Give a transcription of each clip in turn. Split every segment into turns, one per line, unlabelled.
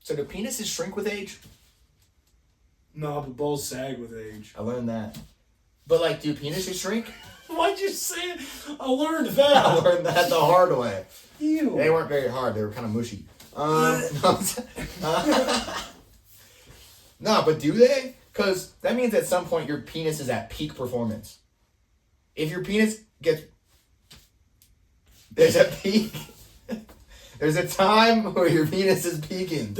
So do penises shrink with age?
No, but balls sag with age.
I learned that. But like, do penises shrink?
Why'd you say it? I learned that.
I learned that the hard way.
Ew.
They weren't very hard. They were kind of mushy. No, but do they? Because that means at some point your penis is at peak performance. If your penis gets... There's a peak. There's a time where your penis is peaking.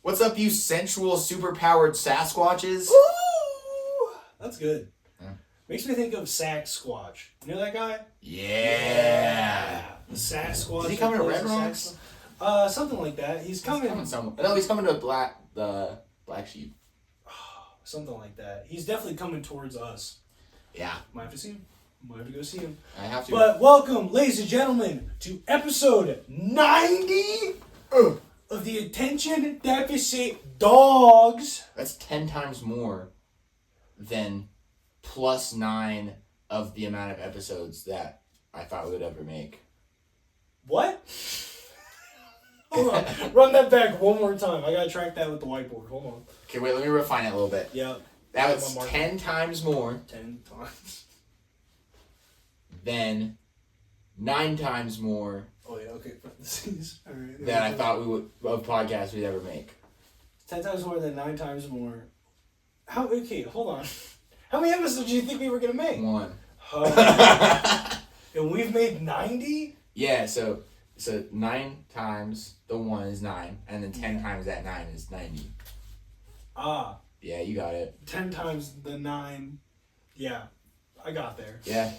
What's up, you sensual, super-powered Sasquatches?
Ooh, that's good.
Yeah.
Makes me think of Sasquatch. You know that guy?
Yeah.
The Sasquatch.
Did he come to Red Rocks?
Something like that. He's coming
No, he's coming to the Black Sheep.
Something like that. He's definitely coming towards us.
Yeah.
Might have to see him. Might have to go see him.
I have to.
But welcome, ladies and gentlemen, to episode 90 of the Attention Deficit Dawgs.
That's 10 times more than +9 of the amount of episodes that I thought we would ever make.
What? Hold on. Run that back one more time. I gotta track that with the whiteboard. Hold on.
Okay, wait, let me refine it a little bit.
Yeah.
That was 10 times more
10 times.
than 9 times more
Oh, yeah, okay. Parentheses. All right.
than I thought of podcasts we'd ever make.
10 times more than 9 times more. Okay, hold on. How many episodes do you think we were gonna make?
1.
And we've made 90?
Yeah, so 9 times the 1 is 9, and then 10 times that 9 is 90.
Ah.
Yeah, you got it.
10 times the 9. Yeah, I got there.
Yeah.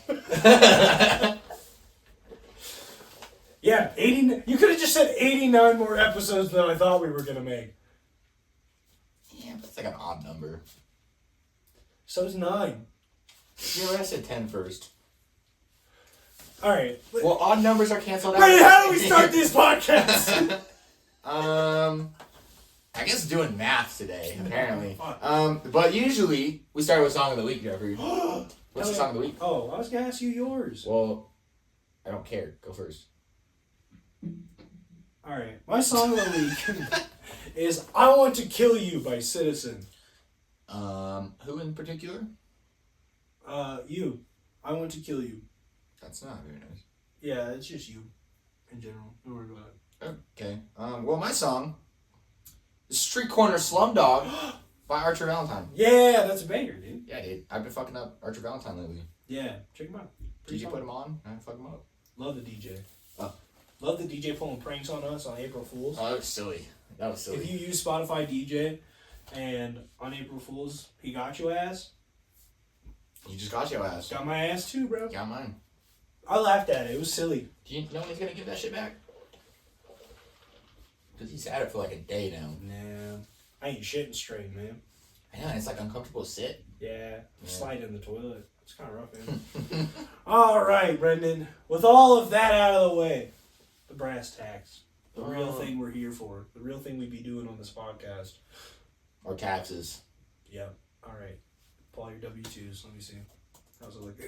Yeah, 80. You could have just said 89 more episodes than I thought we were gonna make.
Yeah, but it's like an odd number.
So it's 9.
Yeah, but I said 10 first.
All right.
Well, odd numbers are canceled out.
Wait, how do we start these podcasts?
I guess doing math today, apparently. But usually we start with Song of the Week, Jeffrey. What's the Song of the Week?
Oh, I was gonna ask you yours.
Well, I don't care. Go first.
All right. My Song of the Week is "I Want to Kill You" by Citizen.
Who in particular?
You. I want to kill you.
That's not very nice.
Yeah, it's just you, in general. Don't worry about it.
Okay. Well, my song is "Street Corner Slumdog" by Archer Valentine.
Yeah, that's a banger, dude.
Yeah, dude. I've been fucking up Archer Valentine lately.
Yeah, check him out.
Did you put him on? I fuck him up.
Love the DJ.
Oh.
Love the DJ pulling pranks on us on April Fools.
Oh, that was silly. That was silly.
If you use Spotify DJ and on April Fools, he got your ass.
You just got your ass.
Got my ass too, bro.
Got mine.
I laughed at it. It was silly.
Do you know when he's gonna give that shit back? Because he's had it for like a day now.
Nah. I ain't shitting straight, man.
I know, it's like uncomfortable to sit.
Yeah. Slide in the toilet. It's kind of rough, man. All right, Brendan. With all of that out of the way, the brass tacks. The real thing we're here for. The real thing we be doing on this podcast.
Or taxes.
Yep. All right. Pull out your W-2s. Let me see. How's it look?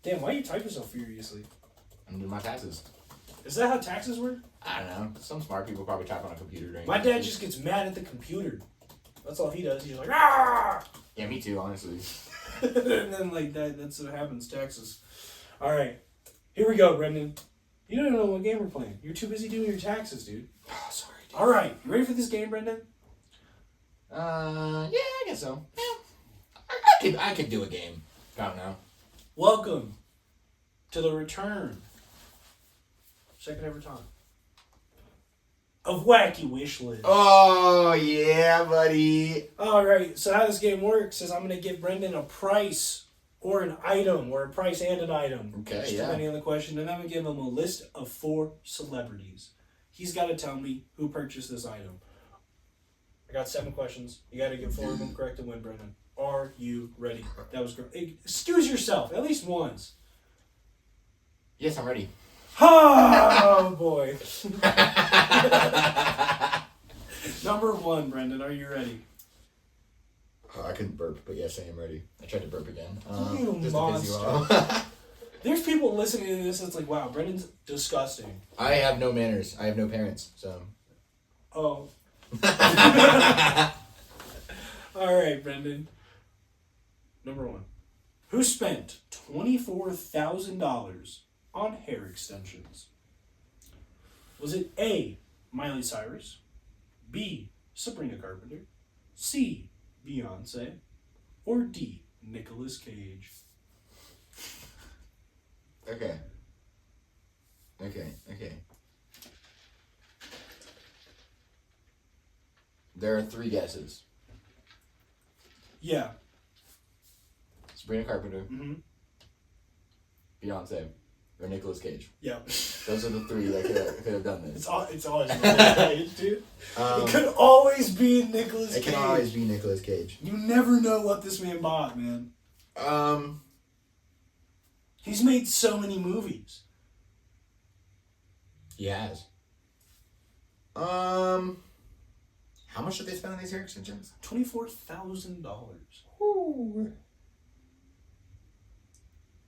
Damn, why are you typing so furiously?
I'm doing my taxes.
Is that how taxes work?
I don't know. Some smart people probably type on a computer during
My dad just gets mad at the computer. That's all he does. He's like, ah!
Yeah, me too, honestly.
And then, like, that's what happens, taxes. All right. Here we go, Brendan. You don't know what game we're playing. You're too busy doing your taxes, dude.
Oh, sorry, dude.
All right. You ready for this game, Brendan?
Yeah, I guess so. Yeah. I could do a game. I don't know.
Welcome to the return, second ever time, of Wacky Wishlist.
Oh, yeah, buddy.
All right, so how this game works is I'm going to give Brendan a price or an item, or a price and an item.
Okay,
just
yeah.
depending on the question. And I'm going to give him a list of 4 celebrities. He's got to tell me who purchased this item. I got 7 questions. You got to get 4 of them correct to win, Brendan. Are you ready? That was great. Excuse yourself, at least once.
Yes, I'm ready.
Oh, boy. Number 1, Brendan, are you ready?
Oh, I couldn't burp, but yes, I am ready. I tried to burp again.
You
just to piss you
monster.
off.
There's people listening to this that's like, wow, Brendan's disgusting.
I have no manners. I have no parents, so.
Oh. All right, Brendan. Number 1. Who spent $24,000 on hair extensions? Was it A, Miley Cyrus, B, Sabrina Carpenter, C, Beyonce, or D, Nicolas Cage?
Okay. There are 3 guesses.
Yeah.
Sabrina Carpenter,
Mm-hmm.
Beyonce, or Nicolas Cage.
Yeah.
Those are the 3 that could have done this.
It's always Nicolas Cage, dude. It could always be Nicolas Cage.
It can always be Nicolas Cage.
You never know what this man bought, man. He's made so many movies.
He has. How much did they spend on these hair extensions?
$24,000.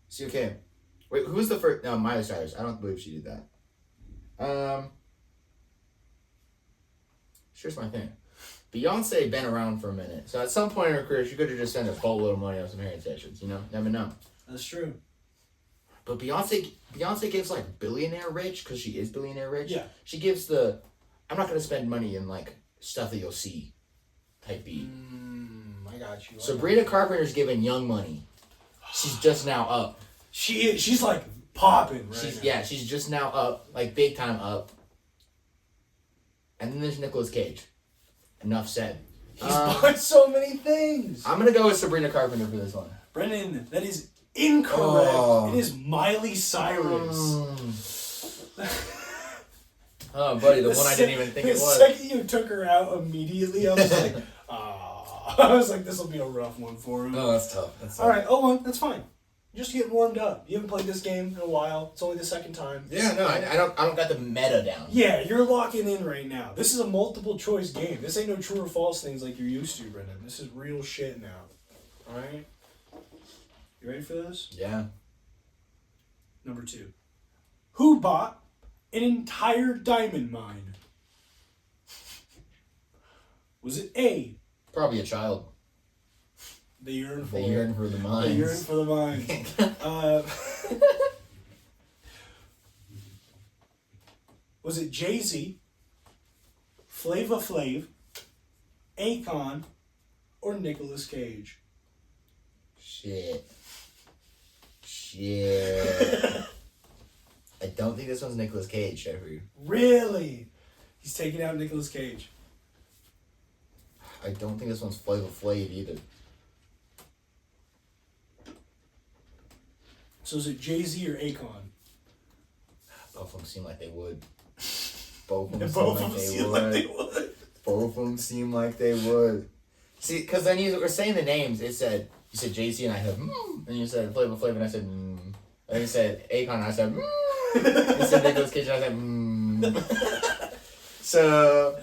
See, okay. Wait, who was the first? No, Miley Cyrus. I don't believe she did that. Here's my thing. Beyonce been around for a minute, so at some point in her career, she could have just spent a boatload of money on some hair extensions. You know, never know.
That's true.
But Beyonce gives like billionaire rich because she is billionaire rich.
Yeah.
She gives the, I'm not gonna spend money in like stuff that you'll see, type beat.
I got you.
Sabrina Carpenter's giving young money. She's just now up.
She's like popping right now.
She's just now up, like big time up. And then there's Nicolas Cage. Enough said.
He's bought so many things.
I'm gonna go with Sabrina Carpenter for this one.
Brendan, that is incorrect.
Oh.
It is Miley Cyrus.
Oh, buddy, the one I didn't even think it was.
The second you took her out immediately, I was like, I was like, this will be a rough one for him.
Oh, that's tough.
All right, 0-1, that's fine. Just getting warmed up. You haven't played this game in a while. It's only the second time.
Yeah, no, I don't got the meta down.
Yeah, you're locking in right now. This is a multiple choice game. This ain't no true or false things like you're used to, Brendan. This is real shit now. All right? You ready for this?
Yeah.
Number 2. Who bought an entire diamond mine? Was it A?
Probably a child.
They yearn for
They yearn for the mines.
They yearn for the mine. Was it Jay-Z, Flava Flav, Akon, or Nicolas Cage?
Shit. I don't think this one's Nicolas Cage, Jeffrey.
Really? He's taking out Nicolas Cage.
I don't think this one's Flava Flav either.
So is it Jay-Z or Akon?
Both of them seem like they would. Both of them
Seem like they would.
Both of them seem like they would. See, because then you were saying the names. It said, you said JC and I said, and you said Flava Flav and I said, And you said Akon and I said, You said Nicolas Cage and I said, So,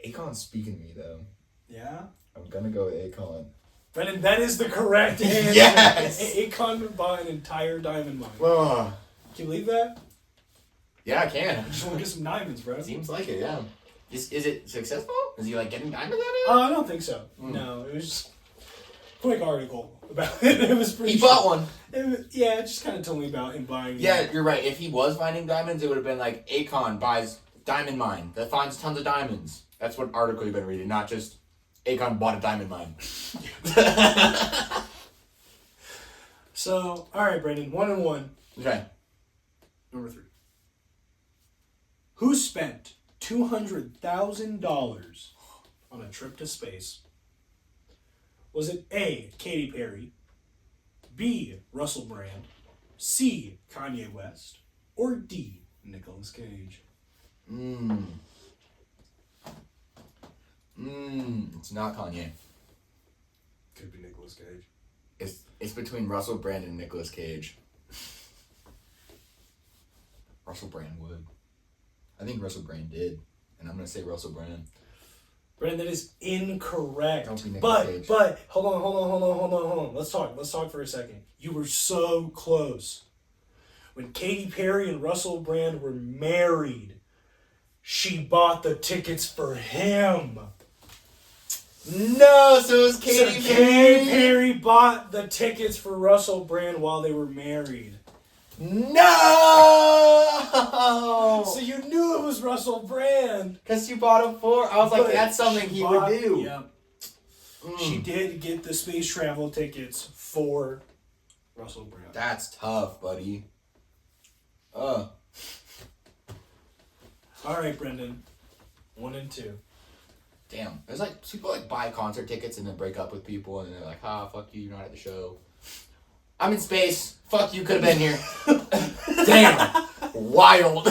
Akon's speaking to me though.
Yeah?
I'm gonna go with Akon.
Brendan, that is the correct answer.
Yes!
Akon would buy an entire diamond mine.
Oh.
Can you believe that?
Yeah, I can.
I just want to get some diamonds, bro.
Seems like it, yeah. Is it successful? Is he like getting diamonds out of it?
I don't think so. No, it was just a quick article about it. It was pretty.
He bought one.
It just kind of told me about him buying.
Yeah, you're right. If he was finding diamonds, it would have been like Akon buys diamond mine that finds tons of diamonds. That's what article you've been reading, not just Akon bought a diamond mine.
So, all right, Brendan, 1-1.
Okay.
Number 3. Who spent $200,000 on a trip to space? Was it A, Katy Perry, B, Russell Brand, C, Kanye West, or D, Nicolas Cage?
It's not Kanye.
Could be Nicolas Cage.
It's between Russell Brand and Nicolas Cage. Russell Brand would. I think Russell Brand did. And I'm gonna say Russell Brand.
Brendan, that is incorrect.
Don't be Nicolas Cage.
But hold on. Let's talk for a second. You were so close. When Katy Perry and Russell Brand were married, she bought the tickets for him.
No, so it was Katy
Katy Perry bought the tickets for Russell Brand while they were married.
No!
So you knew it was Russell Brand.
Because you bought him for... I was like, that's something he would do.
Yep. She did get the space travel tickets for Russell Brand.
That's tough, buddy.
All right, Brendan. 1 and 2.
Damn. There's like people like buy concert tickets and then break up with people and they're like, fuck you, you're not at the show. I'm in space. Fuck you, could have been here. Damn. Wild.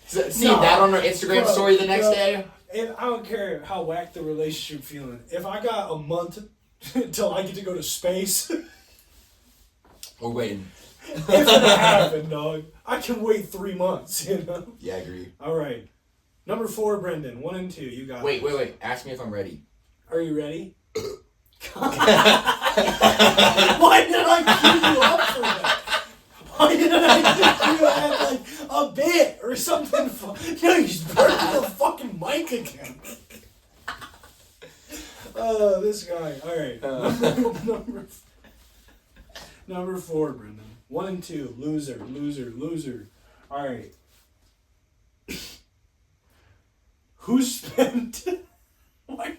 See that on our Instagram story the next day?
And I don't care how whack the relationship feeling. If I got a month until I get to go to space,
we're waiting.
It's gonna happen, dog. I can wait 3 months, you know?
Yeah, I agree.
All right. Number 4, Brendan. 1 and 2. You got it.
Wait. Ask me if I'm ready.
Are you ready? Why did I queue you up for that? Why did I think you had like a bit or something? No, you just burned the fucking mic again. Oh, this guy. All right. Number 4, Brendan. 1 and 2. Loser. All right. Who spent... Why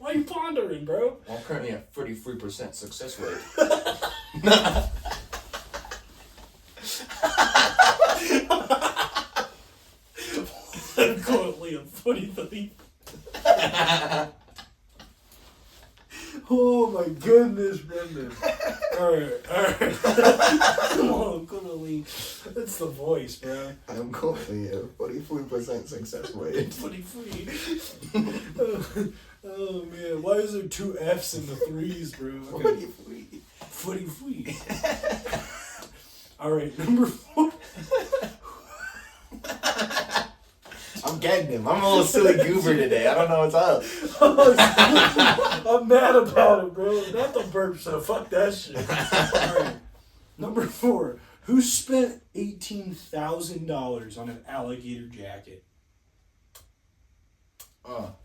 are you pondering, bro?
Well, I'm currently at 33% success rate.
I'm currently at 43. Oh my goodness, Brendan. Alright. Come on, currently. That's the voice, bro.
I'm currently at 43% success rate.
43. Oh man, why is there 2 F's in the 3s, bro? Okay. 43. Alright, number 4.
I'm getting him. I'm a little silly goober today. I don't know what's up.
I'm mad about it, bro. Not the burp, so fuck that shit. Alright. Number 4. Who spent $18,000 on an alligator jacket?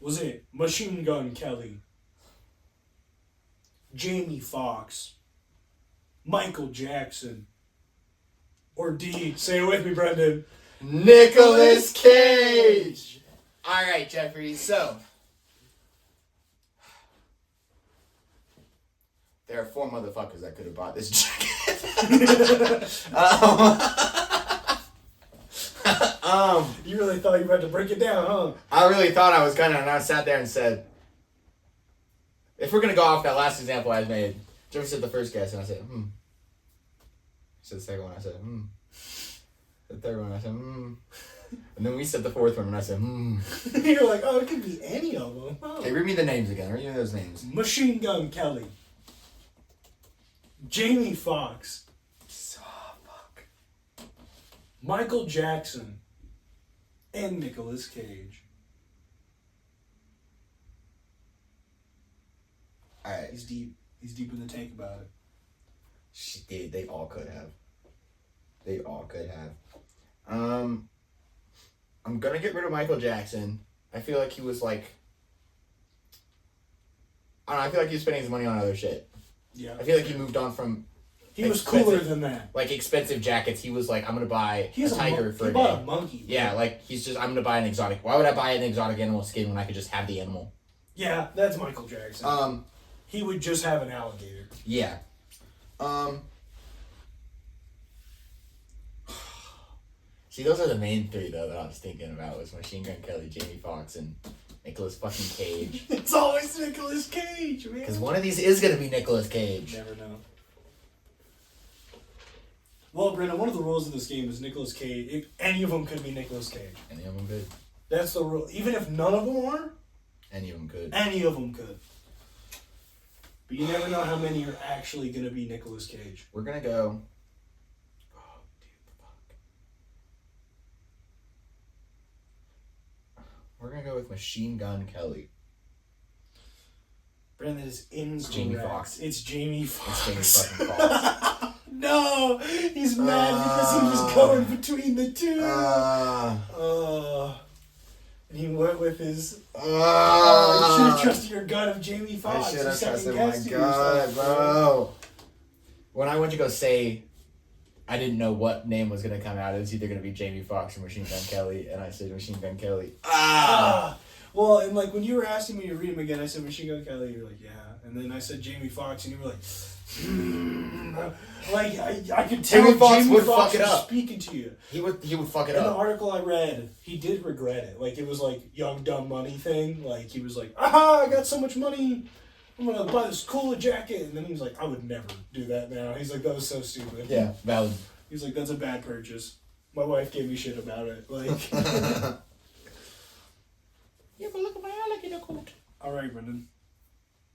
Was it Machine Gun Kelly, Jamie Foxx, Michael Jackson, or D, say it with me, Brendan,
Nicolas Cage! Alright, Jeffrey, so... There are 4 motherfuckers that could have bought this jacket.
You really thought you were about to break it down, huh?
I really thought I was gonna, and I sat there and said, if we're gonna go off that last example I made, Jeffrey said the first guess, and I said, He said the second one, I said, The third one, I said, And then we said the 4th one, and I said,
You're like, oh, it could be any of them. Huh?
Hey, read me the names again. Read me those names.
Machine Gun Kelly, Jamie Foxx,
Fuck.
Michael Jackson, and Nicolas Cage.
Alright.
He's deep. He's deep in the tank about it.
Dude, they all could have. I'm gonna get rid of Michael Jackson. I feel like he was like... I don't know, I feel like he was spending his money on other shit.
Yeah.
I feel like he moved on from...
He was cooler than that.
Like expensive jackets. He was like, I'm gonna buy a tiger for a
day. He bought a monkey.
Yeah, like he's just, I'm gonna buy an exotic. Why would I buy an exotic animal skin when I could just have the animal?
Yeah, that's Michael Jackson. He would just have an alligator.
Yeah. See, those are the main 3 though that I was thinking about was Machine Gun Kelly, Jamie Foxx, and Nicolas fucking Cage.
It's always Nicolas Cage, man.
Because one of these is gonna be Nicolas Cage.
You never know. Well, Brendan, one of the rules of this game is Nicolas Cage. Any of them could be Nicolas Cage.
Any of them could.
That's the rule. Even if none of them are,
any of them could.
Any of them could. But you never know how many are actually going to be Nicolas Cage.
We're going to go... Oh, dude, fuck. We're going to go with Machine Gun Kelly.
Brandon, that is incorrect.
Jamie Foxx.
It's Jamie Foxx.
It's Jamie fucking Foxx.
No! He's mad because he was going between the two. And he went with his... you should have trusted your gut of Jamie Foxx.
I should have trusted my gut, bro. When I went to go say... I didn't know what name was going to come out. It was either going to be Jamie Foxx or Machine Gun Kelly, and I said Machine Gun Kelly.
Well, and like when you were asking me to read him again, I said Machine Gun Kelly. You were like, yeah. And then I said Jamie Foxx, and you were like, like I could tell
Jamie Foxx would
Foxx
fuck it up.
Speaking to you.
He would fuck it
In the
up.
article I read, he did regret it. Like it was like young dumb money thing. Like he was like, I got so much money. I'm gonna buy this cooler jacket, and then he was like, I would never do that now. He's like, that was so stupid.
Yeah, valid.
He's like, that's a bad purchase. My wife gave me shit about it. Like,
yeah, but look at my alligator coat.
All right, Brendan.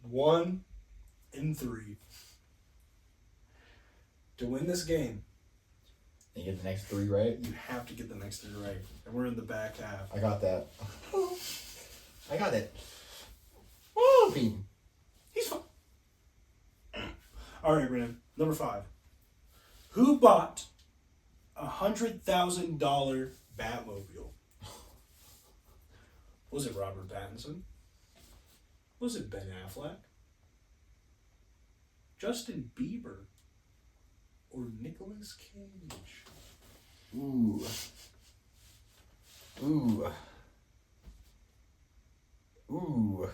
1 in 3. To win this game,
You get the next 3 right.
you have to get the next 3 right, and we're in the back half.
I got that. I got it. Woo, Pete.
He's fine. All right, Brendan. Number 5. Who bought $100,000 Batmobile? Was it Robert Pattinson? Was it Ben Affleck? Justin Bieber? Or Nicolas Cage?
Ooh. Ooh. Ooh.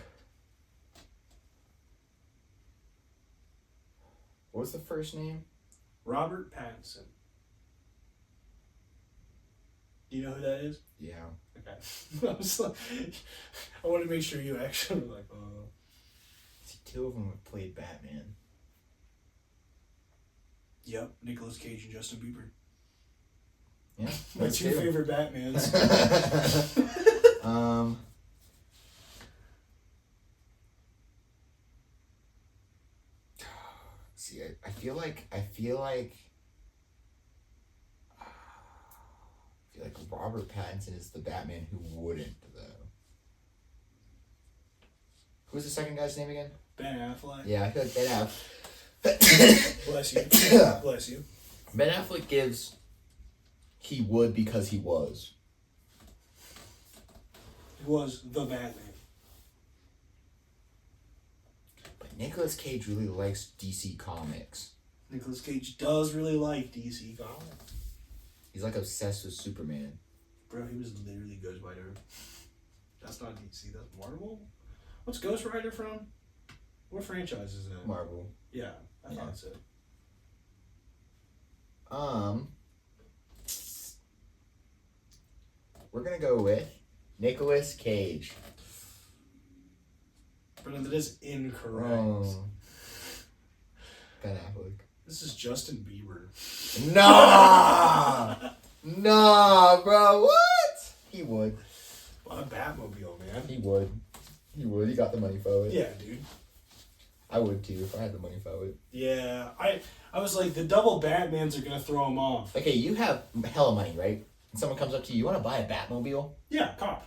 What was the first name?
Robert Pattinson. Do you know who that is?
Yeah.
Okay. I was like, I wanted to make sure you actually were like,
See, 2 of them have played Batman.
Yep, Nicolas Cage and Justin Bieber.
Yeah.
My 2 favorite Batmans.
See, I feel like Robert Pattinson is the Batman who wouldn't, though. Who's the second guy's name again?
Ben Affleck.
Yeah, I feel like Ben Affleck.
Bless you. Bless you.
Ben Affleck gives he would because he was.
He was the Batman.
But Nicolas Cage really likes DC Comics.
Nicolas Cage does really like DC Comics.
He's like obsessed with Superman.
Bro, he was literally Ghost Rider. That's not DC, that's Marvel? What's Ghost Rider from? What franchise is that?
Marvel.
Yeah, I thought so.
We're gonna go with Nicolas Cage.
Brendan, that is incorrect.
Ben Affleck.
This is Justin Bieber.
Nah! Nah, bro, what? He would.
What a Batmobile, man.
He would. He would. He got the money for it.
Yeah, dude.
I would too if I had the money for it.
Yeah, I was like, the double Batmans are gonna throw him off.
Okay, you have hella money, right? And someone comes up to you, you want to buy a Batmobile?
Yeah, cop.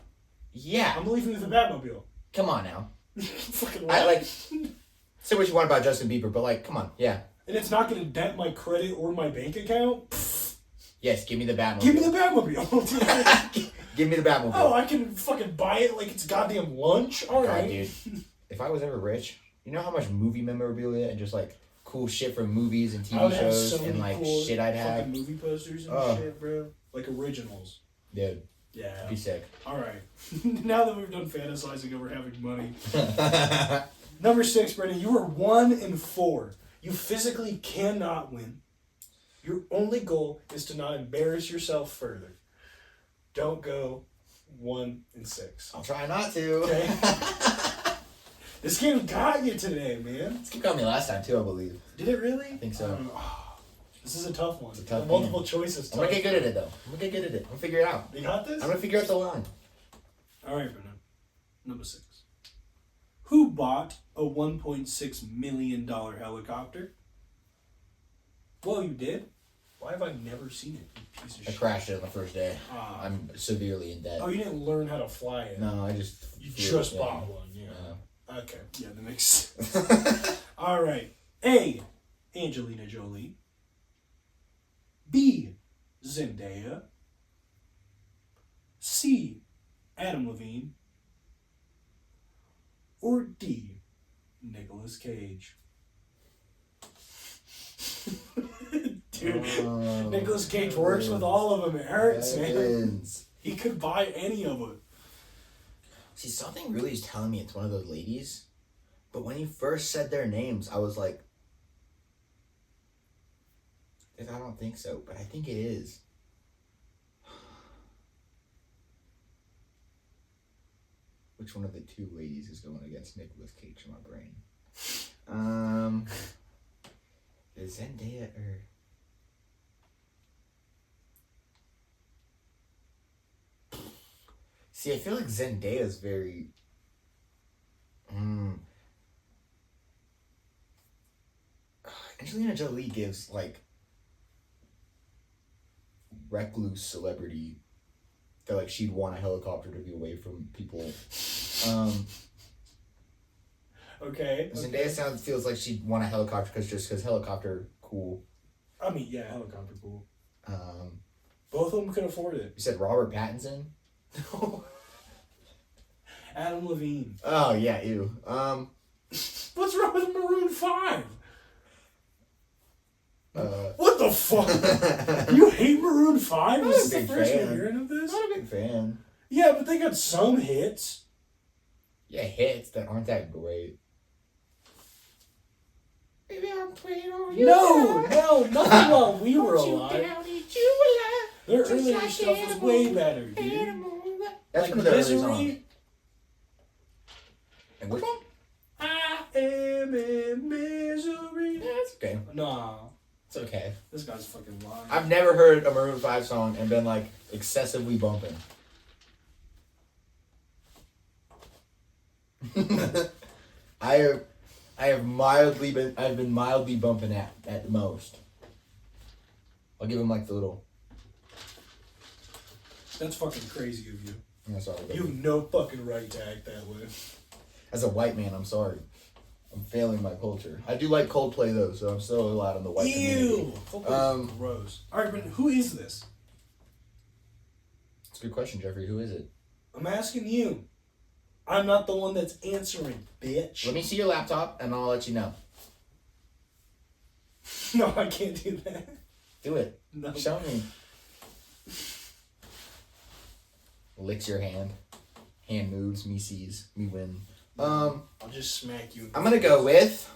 Yeah.
I'm leaving with a Batmobile.
Come on now.
Fucking
I
what?
like. Say what you want about Justin Bieber, but like, come on, yeah.
And it's not gonna dent my credit or my bank account?
Yes, give me the Batmobile.
Give me the Batmobile.
Give me the Batmobile.
Oh, I can fucking buy it like it's goddamn lunch? Alright.
God, dude. If I was ever rich, you know how much movie memorabilia and just like cool shit from movies and
I would
TV
have
shows
so many
and like
cool
shit I'd have?
fucking movie posters and shit, bro. Like originals.
Dude,
Yeah.
be sick.
Alright. Now that we've done fantasizing over having money. Number 6, Brendan, you were 1 in 4. You physically cannot win. Your only goal is to not embarrass yourself further. Don't go 1 in 6.
I'll try not to.
Okay? This game got you today, man.
This game got me last time too, I believe.
Did it really?
I think so.
This is a tough one.
It's a tough
multiple
game.
choices.
I'm gonna get good at it though. I'm gonna get good at it. I'm gonna figure it out.
You got this?
I'm gonna figure out the line.
Alright, Brennan. Number 6. Who bought a $1.6 million helicopter? Well, you did. Why have I never seen it, you piece of
I
shit?
crashed it on the first day.
Ah.
I'm severely in debt.
Oh, you didn't learn how to fly it.
No, I just
You
flew
just
it,
bought one, yeah. Okay, yeah, that makes sense. All right. A. Angelina Jolie. B. Zendaya. C. Adam Levine. Or D. Nicolas Cage. Dude, Nicolas Cage works with all of them. It hurts, man. He could buy any of it.
See, something really is telling me it's one of those ladies. But when you first said their names, I was like, I don't think so, but I think it is. Which one of the two ladies is going against Nicolas Cage in my brain? Is Zendaya or... See, I feel like Zendaya is very... Angelina Jolie gives, like, recluse celebrity that, like, she'd want a helicopter to be away from people.
Okay.
Zendaya feels like she'd want a helicopter because helicopter cool.
I mean, yeah, helicopter cool. Both of them could afford it.
You said Robert Pattinson?
No. Adam Levine.
Oh, yeah, ew.
What's wrong with Maroon 5? What the fuck? You hate Maroon 5?
Not
This
a
is the
big
first
fan.
you're hearing of this?
Not a big fan.
Yeah, but they got some hits.
Yeah, hits that aren't that great. Maybe I'm playing on you.
No, nothing while we were alive. Their
Just
earlier
like
stuff was way better, dude.
That's
Like
one of the early
Misery.
songs. And which one?
I am in misery.
That's okay.
Nah,
It's okay.
this guy's fucking lying.
I've never heard a Maroon 5 song and been like excessively bumping. I've been mildly bumping at the most. I'll give him like the little.
That's fucking crazy of you.
I'm sorry.
You have no fucking right to act that way.
As a white man, I'm sorry. I'm failing my culture. I do like Coldplay though, so I'm still allowed in the white community.
Ew. Gross. All right, but who is this?
It's a good question, Jeffrey. Who is it?
I'm asking you. I'm not the one that's answering, bitch.
Let me see your laptop, and I'll let you know.
No, I can't do that.
Do it.
No.
Show me. Licks your hand. Hand moves. Me sees. Me win.
I'll just smack you.
I'm gonna go with.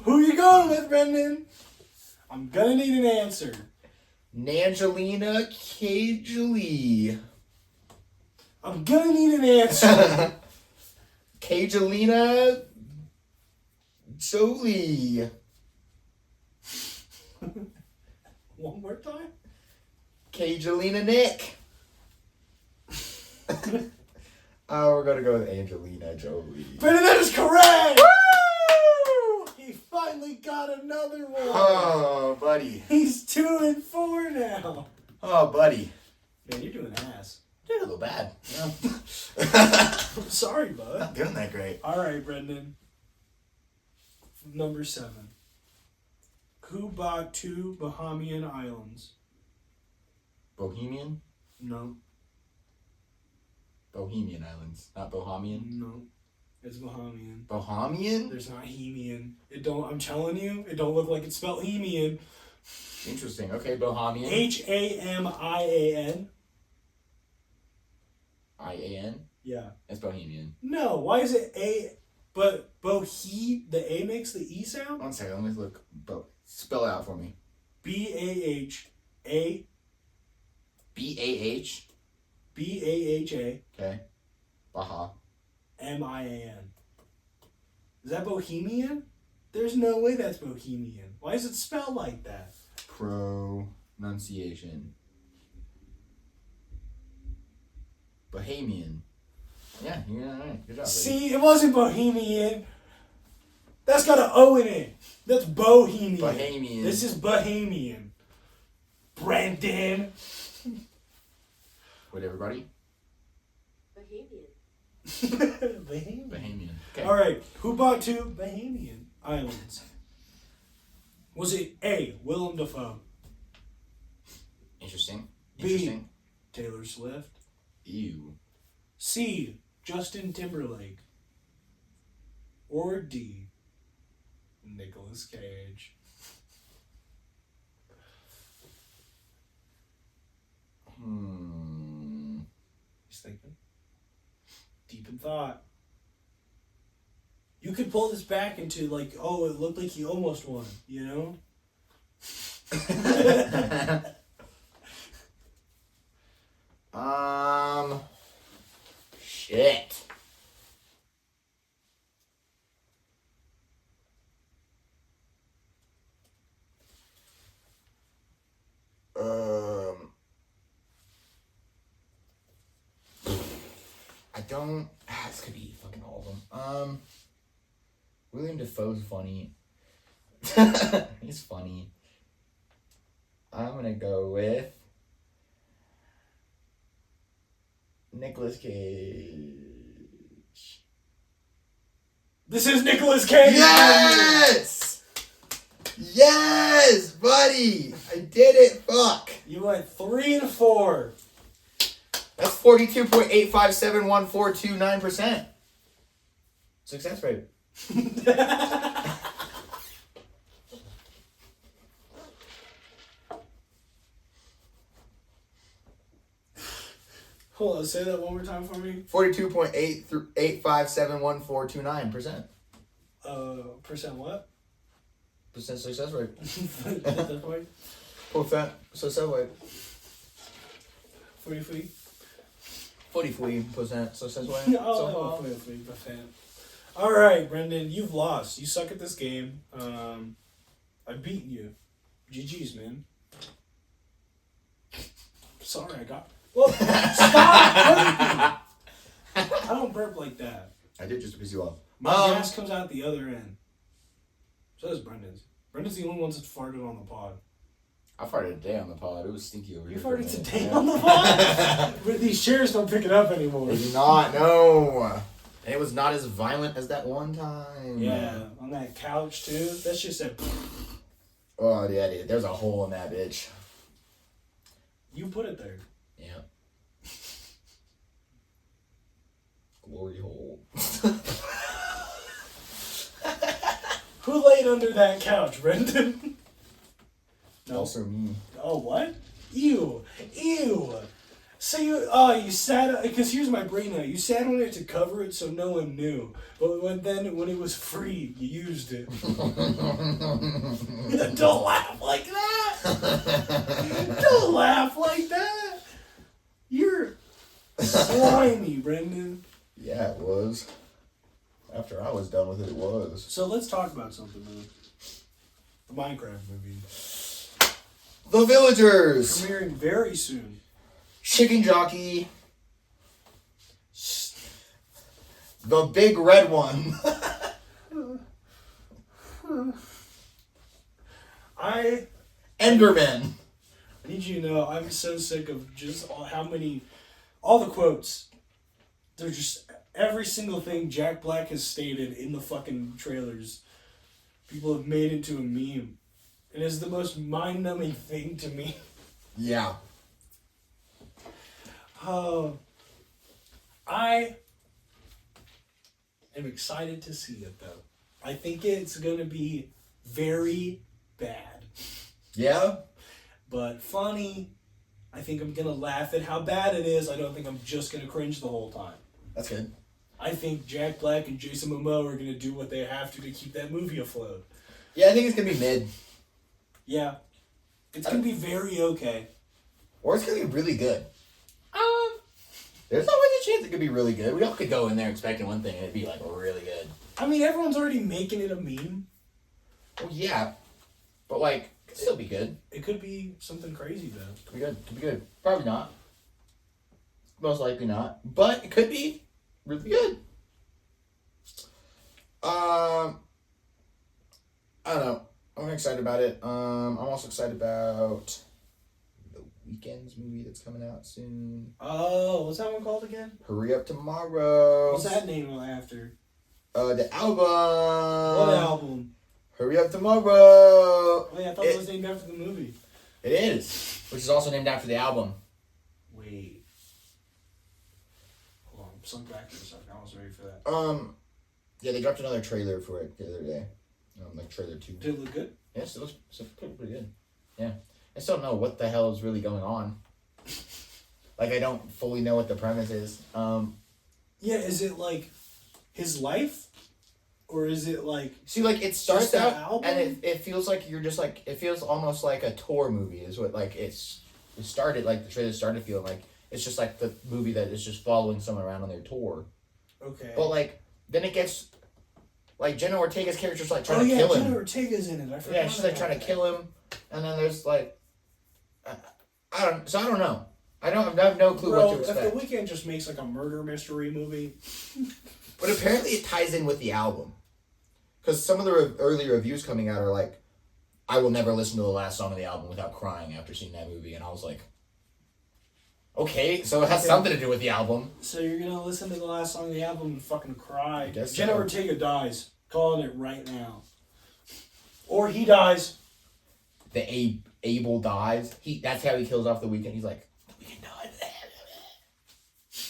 Who you going with, Brendan? I'm gonna need an answer.
Nangelina Cagelee.
I'm gonna need an answer.
Cagelina Jolie.
One more time.
Cagelina Nick. Oh, we're gonna go with Angelina Jolie.
Brendan, that is correct! Woo! He finally got another one.
Oh, buddy.
He's 2 and 4 now.
Oh, buddy.
Man, you're doing ass.
Did a little bad. Yeah.
I'm sorry, bud.
Not doing that great.
All right, Brendan. Number 7. Who bought 2 Bahamian islands?
Bohemian?
No.
Bohemian Islands, not Bohemian.
No. It's Bahamian.
Bohemian?
There's not Hemian. It don't. I'm telling you, it don't look like it's spelled Hemian.
Interesting. Okay, Bohemian.
Hamian.
I-A-N?
Yeah.
It's Bohemian.
No. Why is it A? But the A makes the E sound.
One second, let me look. Spell it out for me.
B-A-H-A.
B-A-H.
B-A-H-A.
Okay. Baha.
M-I-A-N. Is that Bohemian? There's no way that's Bohemian. Why is it spelled like that?
Pronunciation. Bohemian. Yeah, you're all right. Good job, buddy.
See, it wasn't Bohemian. That's got an O in it. That's Bohemian.
Bohemian.
This is Bahamian. Brandon.
With everybody?
Bahamian.
Bahamian. Okay.
All right. Who bought two Bahamian islands? Was it A, Willem Dafoe?
Interesting.
B, Taylor Swift?
Ew.
C, Justin Timberlake? Or D, Nicolas Cage? He's thinking. Deep in thought. You could pull this back into like, oh, it looked like he almost won, you know?
Shit. I don't. This could be fucking all of them. William Dafoe's funny. He's funny. I'm gonna go with Nicolas Cage.
This is Nicolas Cage!
Yes! Yes, buddy! I did it, fuck!
You went 3 and 4.
That's 42.8571429%. Success rate.
Hold on, say that one more time for me.
42.8571429%.
Percent what?
Percent success rate.
That point?
Percent success rate.
43?
43% success rate.
Oh, 43%. All right, Brendan, you've lost. You suck at this game. I've beaten you. GG's, man. Sorry, I got... Well, stop burping! I don't burp like that.
I did just to piss you off.
My gas comes out the other end. So does Brendan's. Brendan's the only one that's farted on the pod.
I farted today on the pod. It was stinky over
You
here. You
farted today on the pod? But these chairs don't pick it up anymore.
They do not, no. And it was not as violent as that one time.
Yeah, on that couch too. That's just a...
Oh, yeah, dude. There's a hole in that bitch.
You put it there.
Yeah. Glory hole.
Who laid under that couch, Brendan? No.
Also me.
Oh, what? Ew. Ew. So you sat, because here's my brain now. You sat on it to cover it so no one knew. But when it was free, you used it. Don't laugh like that. Don't laugh like that. You're slimy, Brendan.
Yeah, it was. After I was done with it, it was.
So let's talk about something, man. The Minecraft movie.
The Villagers!
Premiering very soon.
Chicken Jockey. The big red one. Enderman.
I need you to know, I'm so sick of just all the quotes. They're just every single thing Jack Black has stated in the fucking trailers. People have made into a meme. It is the most mind-numbing thing to me.
Yeah.
I am excited to see it, though. I think it's going to be very bad.
Yeah?
But funny. I think I'm going to laugh at how bad it is. I don't think I'm just going to cringe the whole time.
That's good.
I think Jack Black and Jason Momoa are going to do what they have to keep that movie afloat.
Yeah, I think it's going to be mid.
Yeah. It's going to be very okay.
Or it's going to be really good. There's always a chance it could be really good. We all could go in there expecting one thing and it'd be like really good.
I mean, everyone's already making it a meme.
Well, yeah. But like, it could still be good.
It could be something crazy, though.
Could be good. Could be good. Probably not. Most likely not. But it could be really good. I don't know. I'm excited about it. I'm also excited about the Weeknd's movie that's coming out soon.
Oh, what's that one called again?
Hurry Up Tomorrow.
What's that name after?
The album.
What album?
Hurry Up Tomorrow.
Oh yeah, I thought it was named after the movie.
It is, which is also named after the album.
Wait. Hold on, I'm sunk back for a second. I was ready for that.
Yeah, they dropped another trailer for it the other day. Like trailer 2.
Did it look good?
Yes, it looks pretty good. Yeah. I still don't know what the hell is really going on. Like, I don't fully know what the premise is.
Yeah, is it like his life? Or is it like...
See, like, it starts out,
album?
and it feels like you're just, like... It feels almost like a tour movie, is what, like, it started, like, the trailer started feeling like... It's just, like, the movie that is just following someone around on their tour.
Okay.
But, like, then it gets... Like, Jenna Ortega's character's, like, trying to kill him.
Jenna Ortega's in it. I forgot.
Yeah, she's, like, trying to kill him. And then there's, like... I don't know. I have no clue what to expect.
If The Weeknd just makes, like, a murder mystery movie...
But apparently it ties in with the album. Because some of the early reviews coming out are like, I will never listen to the last song of the album without crying after seeing that movie. And I was like, okay, so it has something to do with the album.
So you're going to listen to the last song of the album and fucking cry.
I guess
Jenna
so.
Ortega dies. Calling it right now. Or he dies.
The Abel dies. That's how he kills off The Weeknd. He's like, The Weeknd died.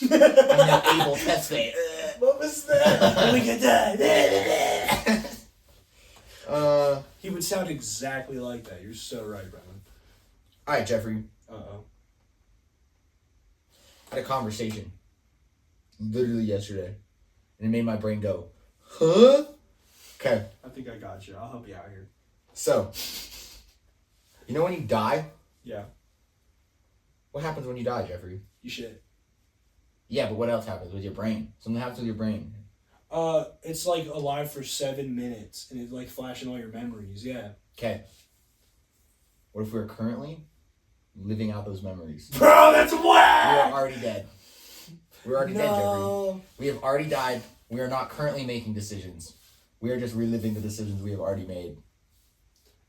And then Abel tests it.
What was that?
The Weeknd died.
He would sound exactly like that. You're so right, Brennan.
Alright, Jeffrey.
Uh-oh.
I had a conversation literally yesterday. And it made my brain go, huh? Okay.
I think I got you. I'll help you out here.
So, you know when you die?
Yeah.
What happens when you die, Jeffrey?
You shit.
Yeah, but what else happens with your brain? Something happens with your brain.
It's like alive for 7 minutes, and it's like flashing all your memories. Yeah.
Okay. What if we're currently living out those memories?
Bro, that's whack!
We are already dead. We're already dead, Jeffrey. We have already died. We are not currently making decisions. We are just reliving the decisions we have already made.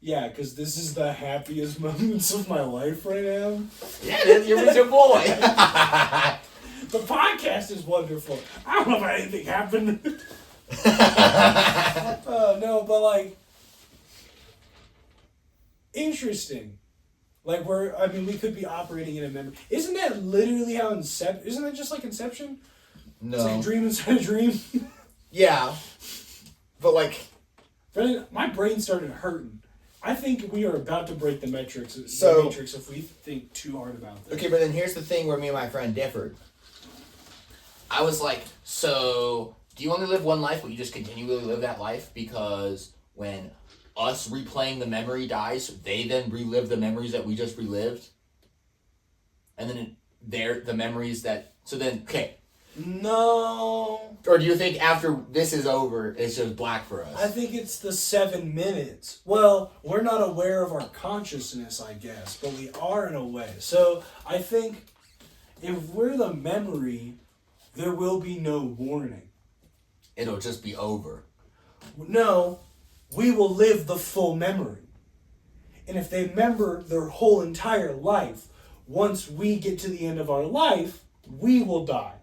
Yeah, because this is the happiest moments of my life right now.
Yeah, it is. You're with your boy.
The podcast is wonderful. I don't know if anything happened. No, but like, interesting. Like we could be operating in a memory. Isn't that literally how Inception? Isn't that just like Inception?
No.
It's like a dream inside a dream.
Yeah, but like,
my brain started hurting. I think we are about to break the matrix if we think too hard about this.
Okay, but then here's the thing where me and my friend differed. I was like, so do you only live one life, but you just continually live that life? Because when us replaying the memory dies, they then relive the memories that we just relived? And then the memories that... So then, okay.
No.
Or do you think after this is over, it's just black for us?
I think it's the 7 minutes. Well, we're not aware of our consciousness, I guess, but we are in a way. So I think if we're the memory... There will be no warning.
It'll just be over.
No, we will live the full memory. And if they remember their whole entire life, once we get to the end of our life, we will die.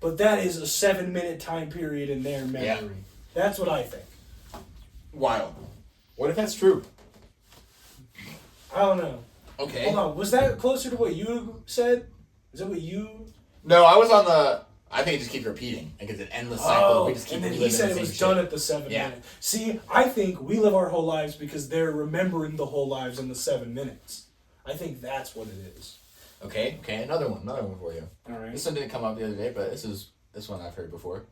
But that is a 7-minute time period in their memory. Yeah. That's what I think.
Wild. What if that's true?
I don't know.
Okay.
Hold on. Was that closer to what you said? Is that what you...
No, I was on the... I think it just keeps repeating. Like it's an endless cycle. We just keep
and then he said it was done at the 7 minutes. See, I think we live our whole lives because they're remembering the whole lives in the 7 minutes. I think that's what it is.
Okay, another one for you.
All right.
This one didn't come up the other day, but this one I've heard before.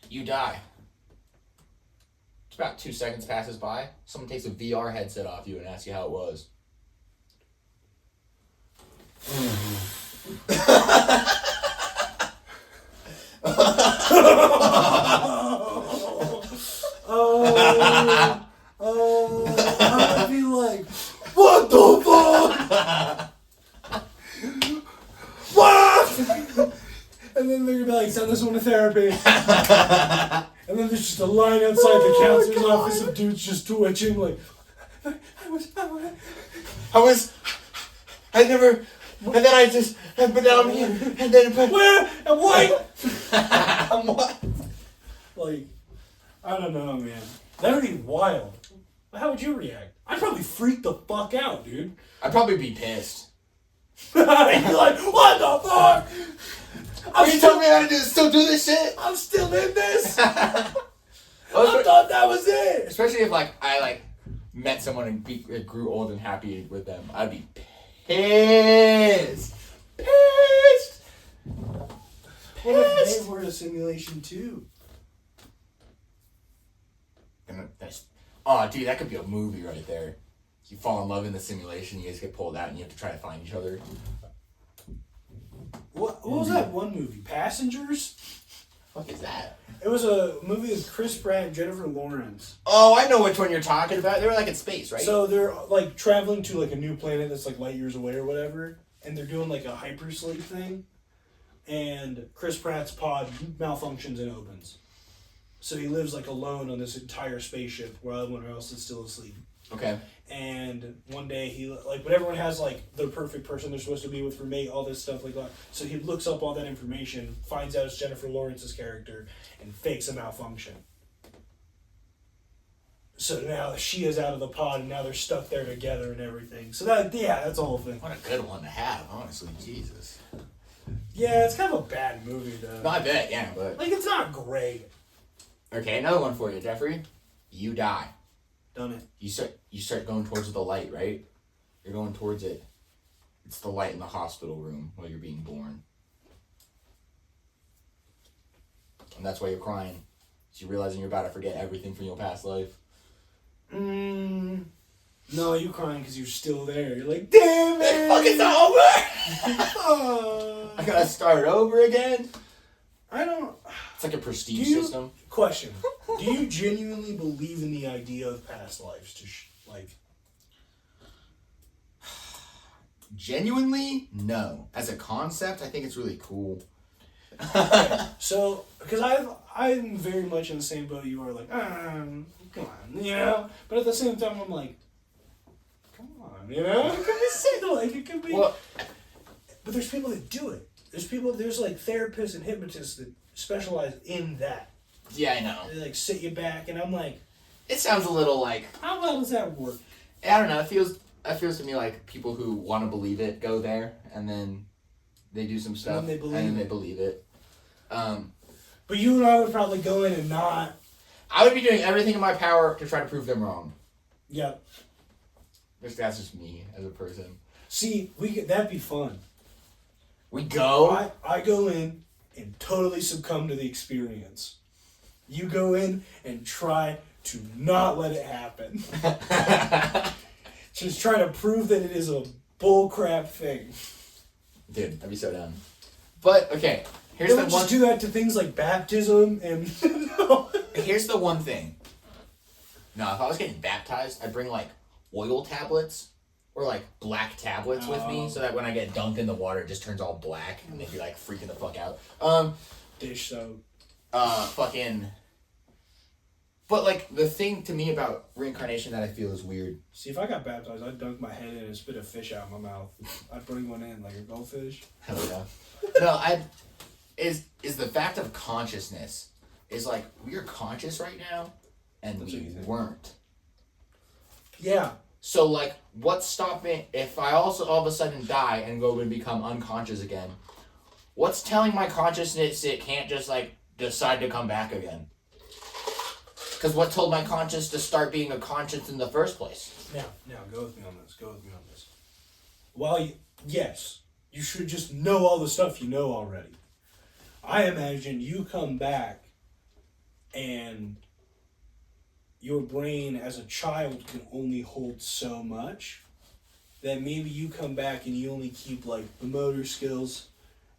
You die. It's about 2 seconds passes by. Someone takes a VR headset off you and asks you how it was.
I'd be like, what the fuck? What? And then they're gonna be like, send this one to therapy. And then there's just a line outside the counselor's office of dudes just twitching like, I was
I never, and then I just, but now I'm here, and then,
where, and what?
what?
Like, I don't know, man. That would be wild. How would you react? I'd probably freak the fuck out, dude.
I'd probably be pissed.
You'd be like, what the fuck?
You told me how to still do this shit?
I'm still in this?
I
thought that was it.
Especially if, like, I, like, met someone and grew old and happy with them. I'd be pissed. Pissed.
What if they were a simulation too?
Oh, dude, that could be a movie right there. You fall in love in the simulation, you guys get pulled out, and you have to try to find each other.
What was that one movie? Passengers?
What is that?
It was a movie with Chris Pratt and Jennifer Lawrence.
Oh, I know which one you're talking about. They were like in space, right?
So they're like traveling to like a new planet that's like light years away or whatever, and they're doing like a hypersleep thing, and Chris Pratt's pod malfunctions and opens. So he lives like alone on this entire spaceship while everyone else is still asleep.
Okay.
And one day he like when everyone has like the perfect person they're supposed to be with for mate, all this stuff like that. So he looks up all that information, finds out it's Jennifer Lawrence's character, and fakes a malfunction. So now she is out of the pod, and now they're stuck there together and everything. So that that's the whole thing.
What a good one to have, honestly. Jesus.
Yeah, it's kind of a bad movie though.
No, I bet, yeah, but
Like it's not great.
okay, another one for you, Jeffrey. You die.
Done it.
You start going towards the light, right? You're going towards it. It's the light in the hospital room while you're being born. And that's why you're crying. So you're realizing you're about to forget everything from your past life.
No, you crying because you're still there. You're like, damn it!
Fuck, it's over! I gotta start over again?
I don't...
It's like a prestige system.
Question. Do you genuinely believe in the idea of past lives?
Genuinely, no. As a concept, I think it's really cool.
Okay, so, because I'm very much in the same boat you are, like, come on, you know? But at the same time, I'm like, come on, you know? It could be sick, like, it could be...
Well,
but there's people that do it. There's like therapists and hypnotists that specialize in that.
yeah, I know.
They like sit you back, and I'm like,
It sounds a little like...
how well does that work?
I don't know. It feels to me like people who want to believe it go there, and then they do some stuff, and then they believe it.
But you and I would probably go in and not...
I would be doing everything in my power to try to prove them wrong.
Yep.
That's just me as a person.
See, that'd be fun.
We go.
I go in and totally succumb to the experience. You go in and try to not let it happen. Just try to prove that it is a bullcrap thing.
Dude, I'd be so down. But, okay, here's
They would just do that to things like baptism and... No.
Here's the one thing. No, if I was getting baptized, I'd bring, like, oil tablets or, like, black tablets with me so that when I get dunked in the water, it just turns all black and they'd be, like, freaking the fuck out.
Dish soap.
Fucking... But, like, the thing to me about reincarnation that I feel is weird.
See, if I got baptized, I'd dunk my head in and spit a fish out of my mouth. I'd bring one in, like a goldfish.
Hell yeah. No, is the fact of consciousness is like, we're conscious right now, and we weren't.
Yeah.
So, like, what's stopping, if I also all of a sudden die and go and become unconscious again, what's telling my consciousness it can't just, like, decide to come back again? Because what told my conscience to start being a conscience in the first place?
Now, go with me on this. Well, yes, you should just know all the stuff you know already. I imagine you come back and your brain as a child can only hold so much that maybe you come back and you only keep like the motor skills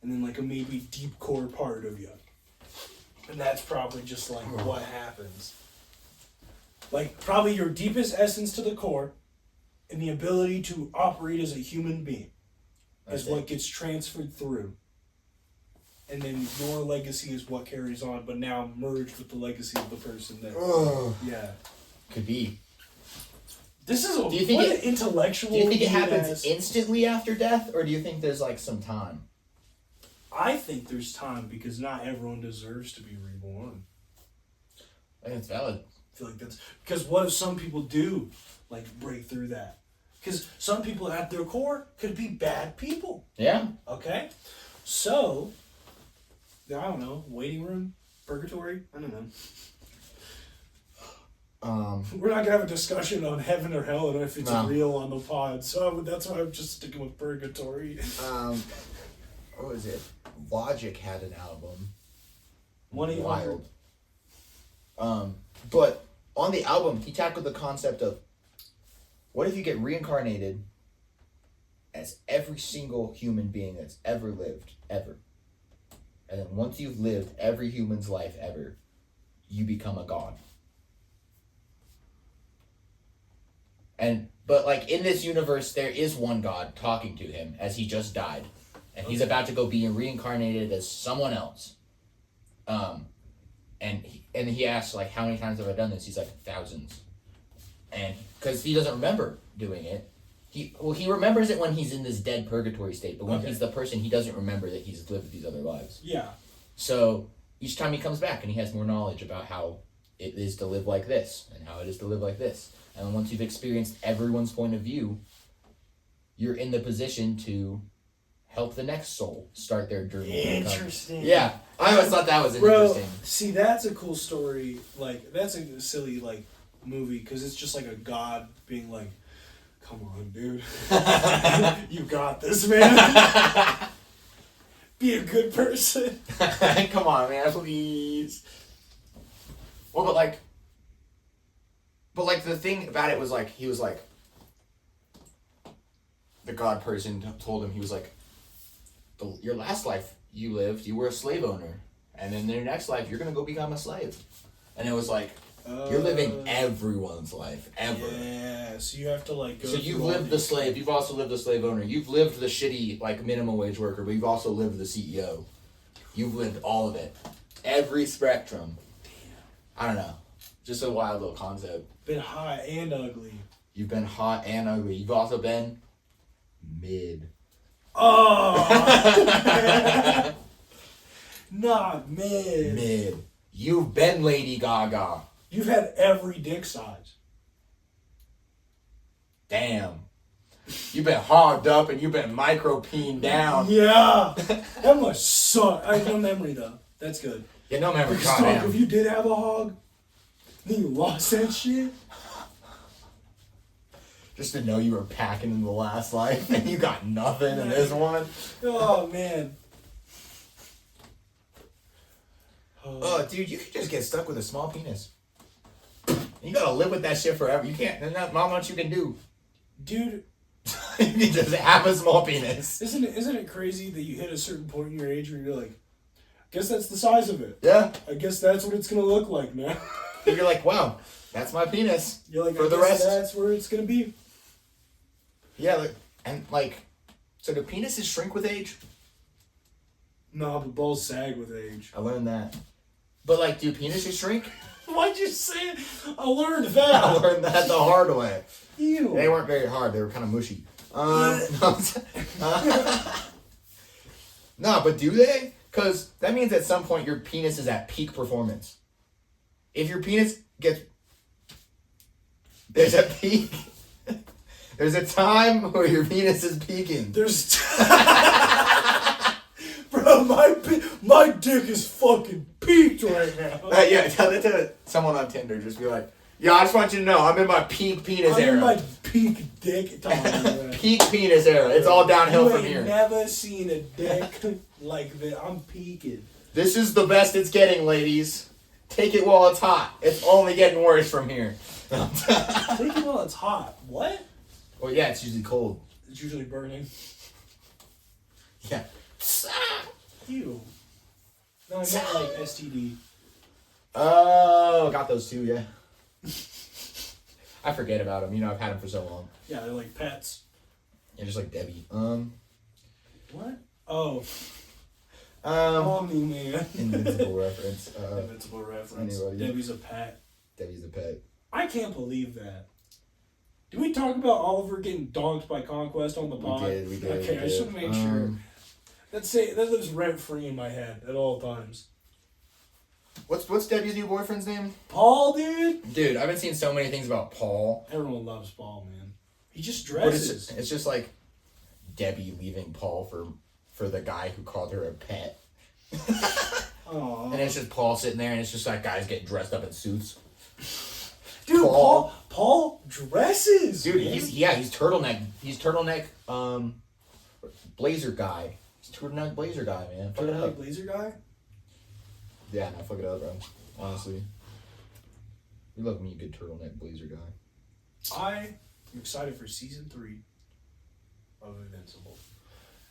and then like a maybe deep core part of you. And that's probably just like what happens. Like probably your deepest essence to the core and the ability to operate as a human being is what gets transferred through. And then your legacy is what carries on, but now merged with the legacy of the person that...
Oh.
Yeah.
Could be.
This is
Do you think
an intellectual.
Do you think it
he
happens
has.
instantly after death, or do you think there's like some time?
I think there's time because not everyone deserves to be reborn.
I think it's valid.
I feel like that's because what if some people do like break through that? Because some people at their core could be bad people.
Yeah.
Okay, so I don't know, waiting room, purgatory. I don't know. We're not gonna have a discussion on heaven or hell and if it's real on the pod, so that's why I'm just sticking with purgatory.
What was it? Logic had an album.
1-800.
Wild. But on the album, he tackled the concept of what if you get reincarnated as every single human being that's ever lived, ever. And then once you've lived every human's life ever, you become a god. But like in this universe, there is one God talking to him as he just died. And he's about to go be reincarnated as someone else. And he asks, like, how many times have I done this? He's like, thousands. And because he doesn't remember doing it. He remembers it when he's in this dead purgatory state. But when he's the person, he doesn't remember that he's lived these other lives.
Yeah.
So each time he comes back and he has more knowledge about how it is to live like this and how it is to live like this. And then once you've experienced everyone's point of view, you're in the position to help the next soul start their journey.
Interesting.
Yeah, I always thought that was interesting.
See, that's a cool story. Like, that's a silly, like, movie, because it's just like a god being like, come on, dude. You got this, man. Be a good person.
Come on, man, please. Well, but the thing about it was like, he was like, the God person told him, he was like, your last life you lived, you were a slave owner. And then in your next life, you're going to go become a slave. And it was like, you're living everyone's life, ever.
Yeah, so you have to like go.
So you've lived the slave, you've also lived the slave owner, you've lived the shitty, like, minimum wage worker, but you've also lived the CEO. You've lived all of it. Every spectrum. I don't know. Just a wild little concept.
Been hot and ugly.
You've been hot and ugly. You've also been mid.
Oh! Not mid.
Mid. You've been Lady Gaga.
You've had every dick size.
Damn. You've been hogged up and you've been micro-peened down.
Yeah. That must suck. I have no memory though. That's good.
Yeah, no memory.
Like, if you did have a hog, then you lost that shit.
Just to know you were packing in the last life and you got nothing in this one.
Oh, man.
Oh, dude, you could just get stuck with a small penis. You gotta live with that shit forever. You can't, there's not much you can do.
Dude.
You can just have a small penis.
Isn't it crazy that you hit a certain point in your age where you're like, guess that's the size of it.
Yeah.
I guess that's what it's gonna look like now.
You're like, wow, that's my penis.
You're like,
for
I
the
guess
rest.
that's where it's gonna be.
Yeah, so do penises shrink with age?
No, but balls sag with age.
I learned that. But do penises shrink?
Why'd you say it? I learned that.
I learned that the hard way.
Ew.
They weren't very hard. They were kind of mushy. No, but do they? Because that means at some point your penis is at peak performance. If your penis gets... There's a peak. There's a time where your penis is peaking.
Bro, my dick is fucking peaked right now.
Yeah, tell that to someone on Tinder. Just be like, yeah, I just want you to know, I'm in my peak penis era.
I'm in my peak dick time.
Peak penis era. It's all downhill from here.
You ain't never seen a dick like that. I'm peaking.
This is the best it's getting, ladies. Take it while it's hot. It's only getting worse from here.
Take it while it's hot. What?
Well, yeah, it's usually cold.
It's usually burning.
Yeah.
Ew. No, I meant like STD.
Oh, got those too, yeah. I forget about them. I've had them for so long.
Yeah, they're like pets.
Yeah, just like Debbie.
What? Oh. Me, man.
Invincible reference.
Invincible reference.
Anybody.
Debbie's a pet.
Debbie's a pet.
I can't believe that. Did we talk about Oliver getting dogged by Conquest on the pod?
We did.
Okay, I just want to make sure. That lives rent free in my head at all times.
What's Debbie's new boyfriend's name?
Paul, dude.
Dude, I've been seeing so many things about Paul.
Everyone loves Paul, man. He just dresses.
But it's just like Debbie leaving Paul for the guy who called her a pet.
Aww.
And it's just Paul sitting there, and it's just like guys getting dressed up in suits.
Dude, Paul dresses.
Dude,
man.
he's turtleneck. He's turtleneck blazer guy. He's turtleneck blazer guy, man. Fuck it up.
Blazer guy?
Yeah, no, fuck it up, bro. Honestly. You love me a good turtleneck blazer guy.
I am excited for season 3 of Invincible.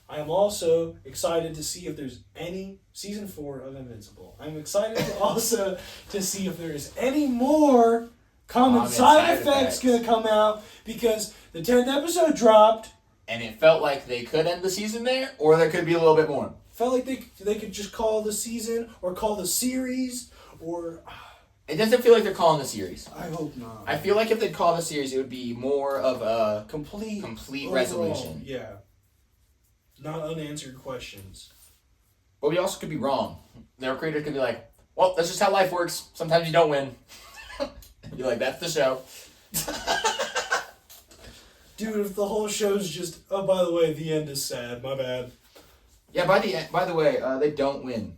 I am also excited to see if there's any season 4 of Invincible. I'm excited also to see if there's any more common side effects gonna come out, because the 10th episode dropped.
And it felt like they could end the season there, or there could be a little bit more.
Felt like they could just call the season or call the series or.
It doesn't feel like they're calling the series.
I hope not.
I feel like if they call the series, it would be more of a complete resolution.
Yeah. Not unanswered questions.
But we also could be wrong. Their creator could be like, well, that's just how life works. Sometimes you don't win. Be like, that's the show.
Dude, if the whole show's just, oh, by the way, the end is sad. My bad.
Yeah, by the way, they don't win.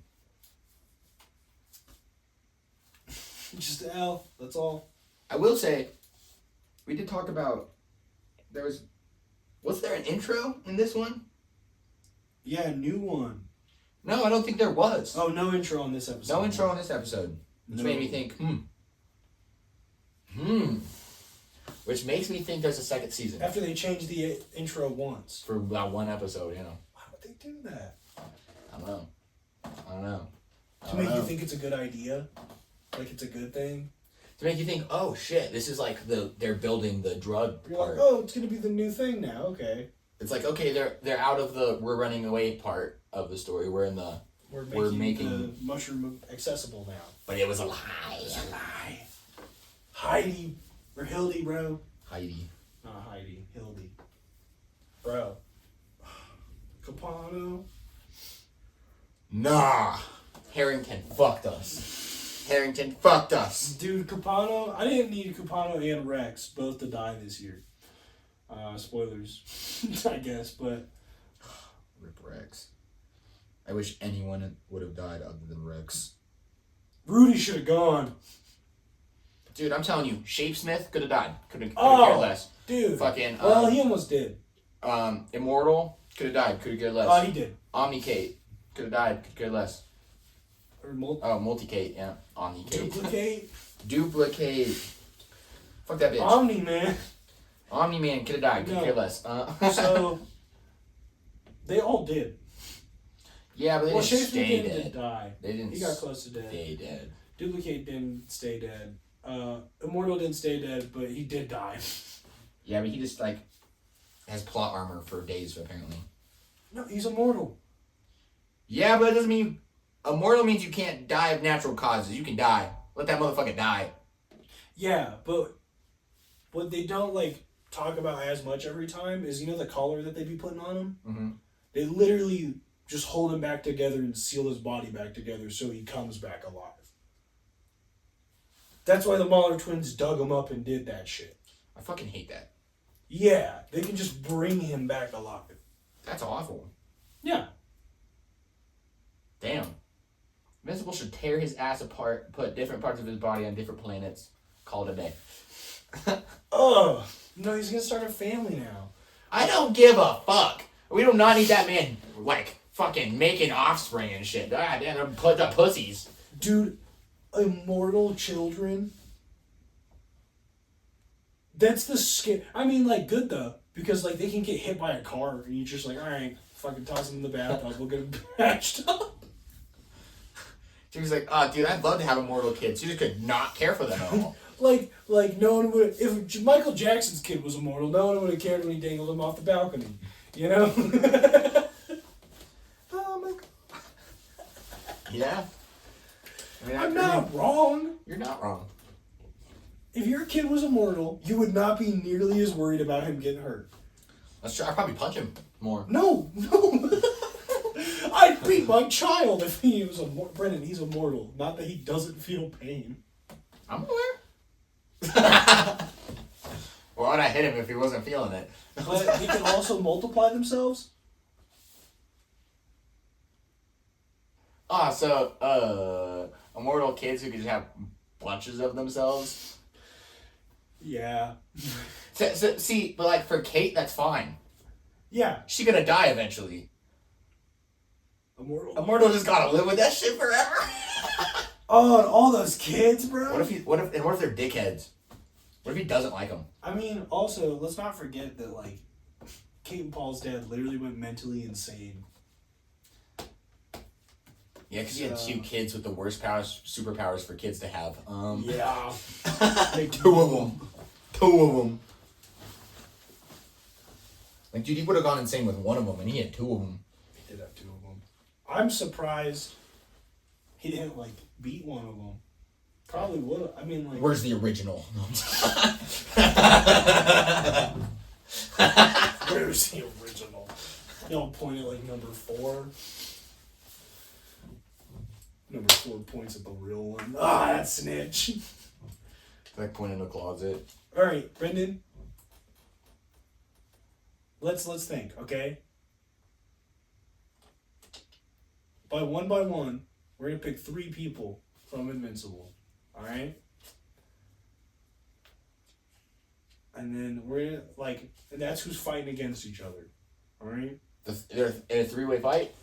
Just an L. That's all.
I will say, we did talk about, was there an intro in this one?
Yeah, new one.
No, I don't think there was.
Oh, no intro on this episode.
No intro on this episode. Which made me think, Which makes me think there's a second season.
After they changed the intro once.
For that one episode, you know.
Why would they do that?
I don't know.
To make you think it's a good idea? Like it's a good thing?
To make you think, oh shit, this is like they're building the drug
You're
part.
like, oh, it's gonna be the new thing now, okay.
It's like, okay, they're out of the we're running away part of the story. We're in the
We're making the mushroom accessible now.
But it was a lie.
It was a lie. Heidi or Hildy, bro.
Heidi.
Not Heidi, Hildy. Bro. Capano.
Nah. Harrington fucked us. Harrington fucked us.
Dude, Capano. I didn't need Capano and Rex both to die this year. Spoilers, I guess, but.
Rip Rex. I wish anyone would have died other than Rex.
Rudy should have gone.
Dude, I'm telling you, Shapesmith could have died. Could have cared less.
Dude.
Fucking.
Well, he almost did.
Immortal could have died. Could have cared less.
Oh, he did.
Omnicate could have died. Could care less.
Or
Multicate, yeah. Omnicate. Duplicate. Fuck that bitch.
Omni-Man.
Omni-Man could have died. Could care less.
So, they all did.
Yeah, but they didn't stay dead.
Didn't die.
They didn't.
He got close to dead.
Stay dead.
Duplicate didn't stay dead. Immortal didn't stay dead, but he did die.
Yeah, but he just like has plot armor for days apparently.
No, he's immortal.
Yeah, but it doesn't mean immortal means you can't die of natural causes. You can die. Let that motherfucker die.
Yeah, but what they don't like talk about as much every time is, you know, the collar that they be putting on him.
Mm-hmm.
They literally just hold him back together and seal his body back together so he comes back alive. That's why the Mahler twins dug him up and did that shit.
I fucking hate that.
Yeah, they can just bring him back alive.
That's awful.
Yeah.
Damn. Invincible should tear his ass apart, put different parts of his body on different planets, call it a day.
Ugh. No, he's gonna start a family now.
I don't give a fuck. We do not need that man, like, fucking making offspring and shit. God damn, they're put up pussies.
Dude, immortal children. That's the scare. I mean, like, good though. Because, like, they can get hit by a car and you're just like, alright, fucking toss them in the bathtub. We'll get them patched up.
She was like, oh, dude, I'd love to have immortal kids. You just could not care for them at all.
like, no one would. If Michael Jackson's kid was immortal, no one would have cared when he dangled him off the balcony. You know? Oh my god.
Yeah. I mean,
I'm not wrong.
You're not wrong.
If your kid was immortal, you would not be nearly as worried about him getting hurt.
That's true. I'd probably punch him more.
No. I'd beat my child if he was Brennan, he's immortal. Not that he doesn't feel pain.
I'm aware. Why would I hit him if he wasn't feeling it?
But he can also multiply themselves.
So, immortal kids who can just have bunches of themselves.
Yeah.
So, see, but like for Kate, that's fine.
Yeah.
She's gonna die eventually.
Immortal.
Immortal just gotta live with that shit forever.
Oh, and all those kids, bro.
What if they're dickheads? What if he doesn't like them?
I mean, also, let's not forget that, like, Kate and Paul's dad literally went mentally insane.
Yeah, because he had 2 kids with the worst superpowers for kids to have.
Yeah.
Two of them. Like, dude, he would have gone insane with one of them, and he had 2 of them.
He did have 2 of them. I'm surprised he didn't, like, beat one of them. Probably would have. I mean, like...
Where's the original?
Where's the original? Don't point at, like, number 4. Number 4 points at the real one. Ah, that snitch.
Like, point in the closet.
Alright, Brendan. Let's think, okay? By one, we're gonna pick 3 people from Invincible. Alright? And then we're gonna, like, and that's who's fighting against each other. Alright?
They're in a 3-way fight?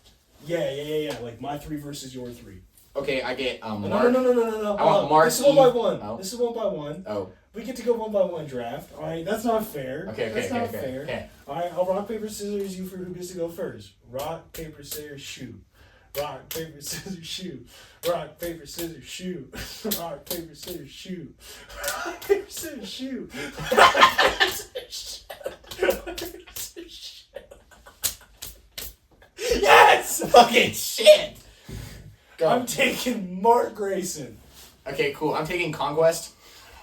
Yeah. Like my 3 versus your 3.
Okay, I get Mark.
No.
I want Mark.
This is 1 by 1.
Oh.
This is 1 by 1.
Oh.
We get to go 1 by 1 draft. Alright, that's not fair.
Okay.
That's not fair.
Okay.
Alright, I'll rock, paper, scissors, you for who gets to go first. Rock, paper, scissors, shoot. Rock, paper, scissors, shoot. Rock, paper, scissors, shoot. Rock, paper, scissors, shoot. Rock, paper, scissors, shoot. Rock, paper, scissors, shoot. Yes!
Fucking shit! Go.
I'm taking Mark Grayson.
Okay, cool. I'm taking Conquest.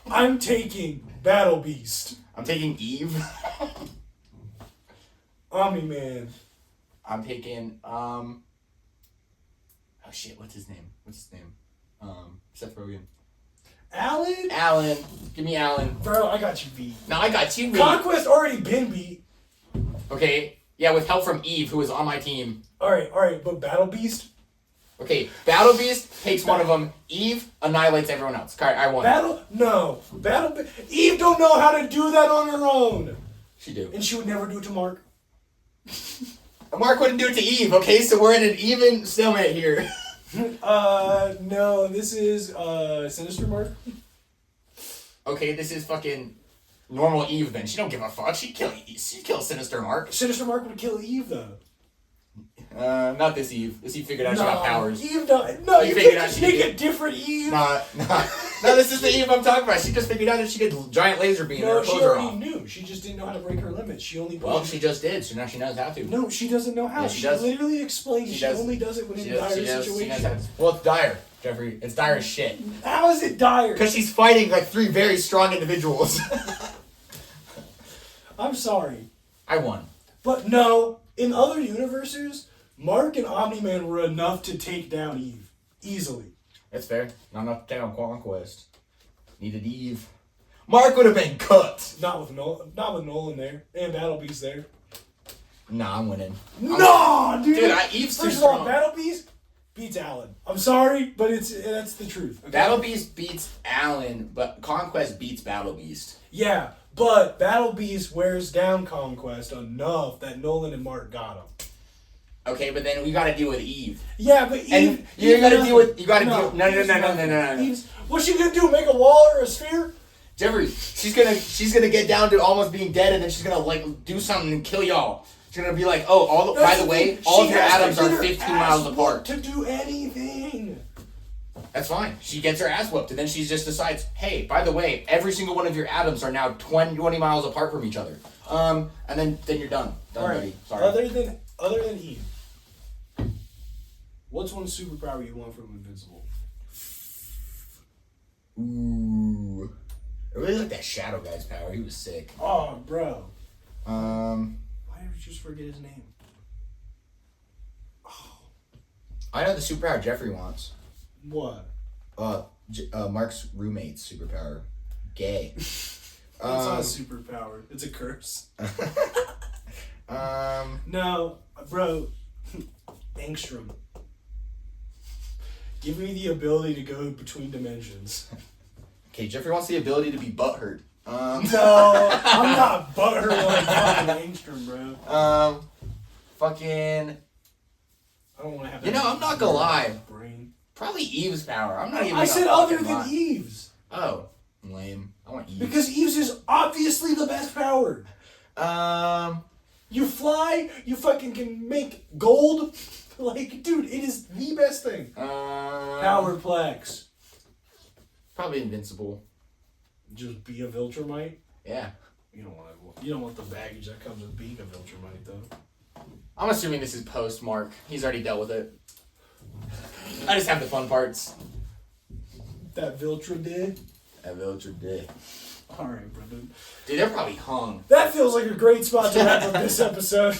I'm taking Battle Beast.
I'm taking Eve.
Omni-Man.
I'm taking, oh shit, what's his name? Seth Rogen.
Alan?
Give me Alan.
Bro, I got you beat.
No, I got you beat.
Conquest already been beat.
Okay, yeah, with help from Eve, who was on my team.
Alright, but Battle Beast?
Okay, Battle Beast takes one of them. Eve annihilates everyone else. Alright, I won.
Eve don't know how to do that on her own.
She do.
And she would never do it to Mark.
Mark wouldn't do it to Eve, okay? So we're in an even stalemate here.
No, this is, Sinister Mark.
Okay, this is fucking normal Eve then. She don't give a fuck. She'd kill Sinister Mark.
Sinister Mark would kill Eve, though.
Not this Eve. This Eve figured out she got powers.
Eve don't. No, you
figured out
can't
she
make
did.
a different Eve.
No, this is the Eve I'm talking about. She just figured out that she could giant laser beam and
No,
her
she
clothes are
already
off.
knew. She just didn't know how to break her limits. She only.
Well, she just did, so now she knows how to.
No, she doesn't know how.
Yeah, she does.
literally explains she
does.
only does it when in dire
She knows
situations.
how to. Well, it's dire, Jeffrey. It's dire as shit.
How is it dire?
Because she's fighting like 3 very strong individuals.
I'm sorry.
I won.
But no, in other universes, Mark and Omni-Man were enough to take down Eve. Easily.
That's fair. Not enough to take on Conquest. Needed Eve. Mark would have been cooked.
Not with Nolan there. And Battle Beast there.
Nah, I'm winning.
No, dude!
Dude, Eve's too
First of all,
strong.
Battle Beast beats Alan. I'm sorry, but that's the truth. Okay?
Battle Beast beats Alan, but Conquest beats Battle Beast.
Yeah, but Battle Beast wears down Conquest enough that Nolan and Mark got him.
Okay, but then we gotta deal with Eve.
Yeah, but Eve...
And you gotta deal with... You gotta
No,
deal... No.
Eve's, what's she gonna do, make a wall or a sphere?
Jeffrey, she's gonna get down to almost being dead, and then she's gonna, like, do something and kill y'all. She's gonna be like, oh, by the way, all of your atoms are 15 miles apart.
To do anything.
That's fine. She gets her ass whooped, and then she just decides, hey, by the way, every single one of your atoms are now 20 miles apart from each other. And then you're done. Done,
Alright,
buddy. Sorry.
Other than Eve, what's one superpower you want from Invincible?
Ooh. really like that Shadow Guy's power. He was sick.
Oh, bro.
Why
Why did you just forget his name? Oh.
I know the superpower Jeffrey wants.
What?
Mark's roommate's superpower. Gay.
It's not a superpower. It's a curse. No, bro. Angstrom. Give me the ability to go between dimensions.
Okay, Jeffrey wants the ability to be butthurt.
No, I'm not butthurt like fucking Angstrom, bro.
Fucking.
I don't want to have.
You know, I'm not gonna lie.
Brain.
Probably Eve's power. I'm not even.
I said other than Eve's.
Oh, lame. I want Eve's.
Because Eve's is obviously the best power. You fly. You fucking can make gold. Like, dude, it is the best thing. Powerplex.
Probably invincible.
Just be a Viltrumite.
Yeah.
You don't want the baggage that comes with being a Viltrumite, though.
I'm assuming this is post Mark. He's already dealt with it. I just have the fun parts.
That Viltra did.
That Viltra did.
All right, Brendan.
Dude, they're probably hung.
That feels like a great spot to wrap up this episode.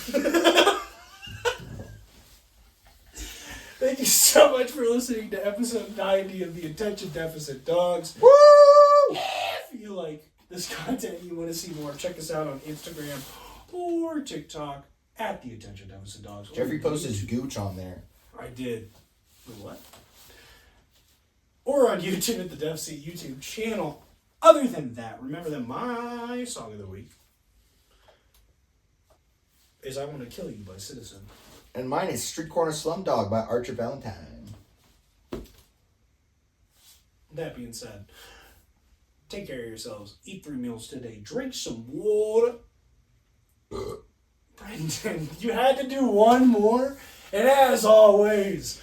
Thank you so much for listening to episode 90 of the Attention Deficit Dawgs.
Woo!
If you like this content and you want to see more, check us out on Instagram or TikTok at the Attention Deficit Dawgs.
Jeffrey posted his gooch on there.
I did. Wait, what? Or on YouTube at the Deficit YouTube channel. Other than that, remember that my song of the week is I Want to Kill You by Citizen.
And mine is Street Corner Slumdog by Archer Valentine.
That being said, take care of yourselves. Eat 3 meals today. Drink some water. Brendan, you had to do one more. And as always...